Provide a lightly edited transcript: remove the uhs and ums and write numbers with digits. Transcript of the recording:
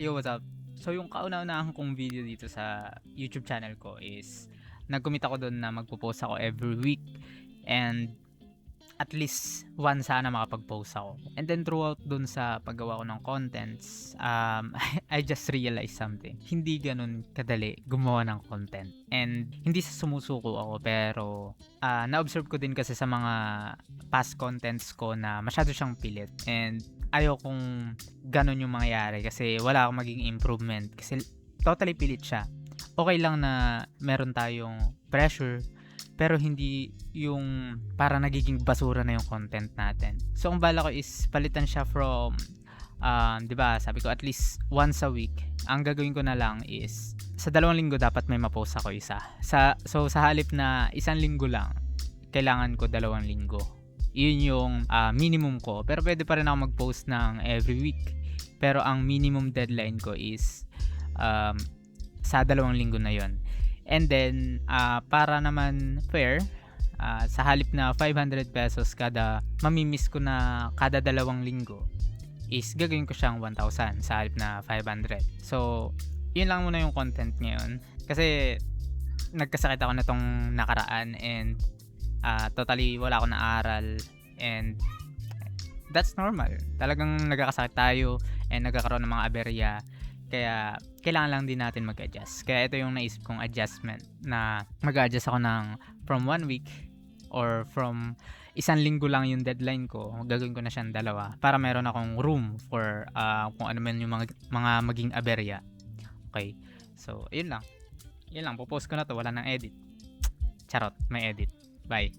Yo, what's up? So, yung kauna-unahan kong video dito sa YouTube channel ko is nag-commit ako doon na magpo-post ako every week and at least once sana makapag-post ako. And then throughout doon sa paggawa ko ng contents, I just realized something. Hindi ganun kadali gumawa ng content. And hindi sa sumusuko ako pero na-observe ko din kasi sa mga past contents ko na masyado siyang pilit. And ayokong ganun yung mangyayari kasi wala akong maging improvement kasi totally pilit siya. Okay lang na meron tayong pressure pero hindi yung para nagiging basura na yung content natin. So ang bala ko is palitan siya from 'di ba sabi ko at least once a week. Ang gagawin ko na lang is sa 2 linggo dapat may ma-post ako isa. Sa halip na 1 linggo lang, kailangan ko 2 linggo. Yun yung minimum ko. Pero pwede pa rin ako mag-post ng every week. Pero ang minimum deadline ko is sa 2 linggo na yon. And then, para naman fair, sa halip na 500 pesos kada mamimiss ko na kada 2 linggo is gagawin ko siyang 1,000 sa halip na 500. So, yun lang muna yung content ngayon. Kasi, nagkasakit ako na tong nakaraan and totally wala akong naaral and that's normal. Talagang nagkakasakit tayo and nagkakaroon ng mga aberya. Kaya kailangan lang din natin mag-adjust. Kaya ito yung naisip kong adjustment na mag-adjust ako ng from 1 week or from 1 linggo lang yung deadline ko. Gagawin ko na siyang 2 para meron akong room for kung ano man yung mga maging aberya. Okay. So, yun lang. Yun lang. Popost ko na to. Wala nang edit. Charot. May edit. Bye.